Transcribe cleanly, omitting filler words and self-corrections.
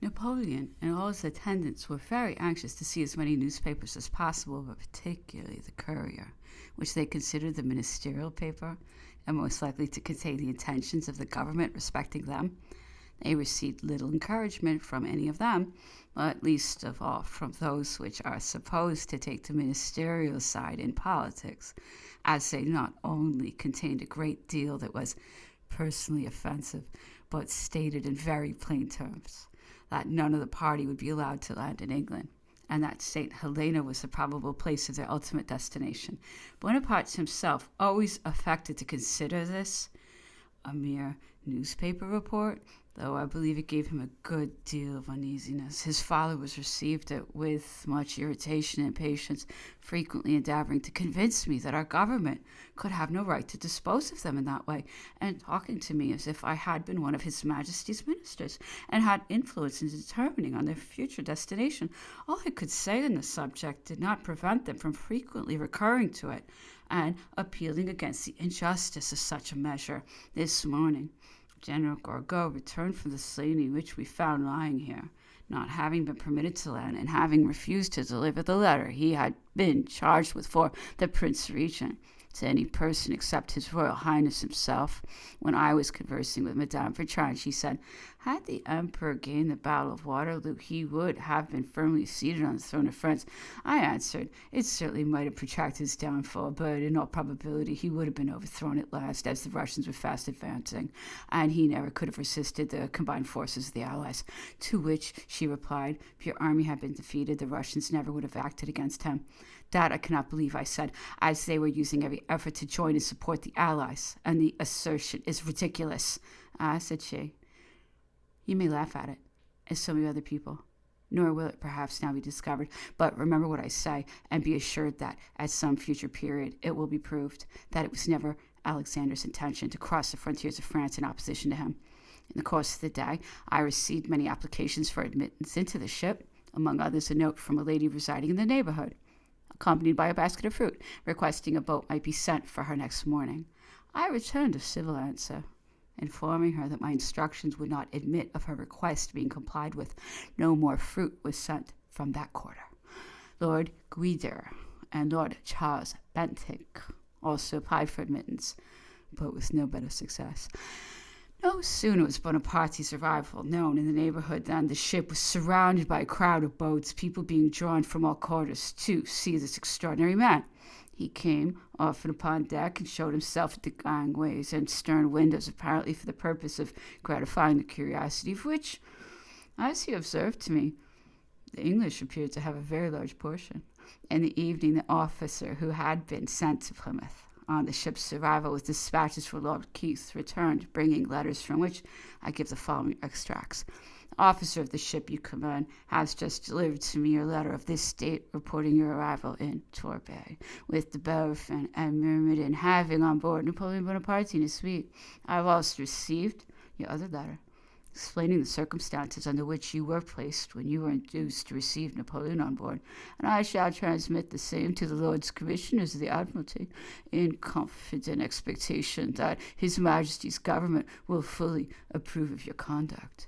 Napoleon and all his attendants were very anxious to see as many newspapers as possible, but particularly the Courier, which they considered the ministerial paper and most likely to contain the intentions of the government respecting them. They received little encouragement from any of them, but least of all from those which are supposed to take the ministerial side in politics, as they not only contained a great deal that was personally offensive, but stated in very plain terms that none of the party would be allowed to land in England, and that St. Helena was the probable place of their ultimate destination. Bonaparte himself always affected to consider this a mere newspaper report, though I believe it gave him a good deal of uneasiness. His followers received it with much irritation and impatience, frequently endeavoring to convince me that our government could have no right to dispose of them in that way, and talking to me as if I had been one of His Majesty's ministers, and had influence in determining on their future destination. All I could say on the subject did not prevent them from frequently recurring to it, and appealing against the injustice of such a measure. This morning, General Gourgaud returned from the slaying which we found lying here, not having been permitted to land, and having refused to deliver the letter he had been charged with for the Prince Regent to any person except His Royal Highness himself. When I was conversing with Madame Bertrand, she said, had the Emperor gained the Battle of Waterloo, he would have been firmly seated on the throne of France. I answered, it certainly might have protracted his downfall, but in all probability he would have been overthrown at last, as the Russians were fast advancing, and he never could have resisted the combined forces of the Allies. To which she replied, if your army had been defeated, the Russians never would have acted against him. That I cannot believe, I said, as they were using every effort to join and support the Allies, and the assertion is ridiculous. Ah, said she, you may laugh at it, as so many other people, nor will it perhaps now be discovered, but remember what I say, and be assured that at some future period it will be proved that it was never Alexander's intention to cross the frontiers of France in opposition to him. In the course of the day, I received many applications for admittance into the ship, among others a note from a lady residing in the neighborhood, accompanied by a basket of fruit, requesting a boat might be sent for her next morning. I returned a civil answer, informing her that my instructions would not admit of her request being complied with. No more fruit was sent from that quarter. Lord Guider and Lord Charles Bentinck also applied for admittance, but with no better success. No sooner was Bonaparte's arrival known in the neighborhood than the ship was surrounded by a crowd of boats, people being drawn from all quarters to see this extraordinary man. He came often upon deck and showed himself at the gangways and stern windows, apparently for the purpose of gratifying the curiosity of which, as he observed to me, the English appeared to have a very large portion. In the evening, the officer who had been sent to Plymouth on the ship's arrival with dispatches for Lord Keith returned, bringing letters from which I give the following extracts. The officer of the ship you command has just delivered to me your letter of this date reporting your arrival in Torbay, with the Bellerophon and Myrmidon having on board Napoleon Bonaparte and his suite. I have also received your other letter, explaining the circumstances under which you were placed when you were induced to receive Napoleon on board, and I shall transmit the same to the Lords Commissioners of the Admiralty, in confident expectation that His Majesty's government will fully approve of your conduct.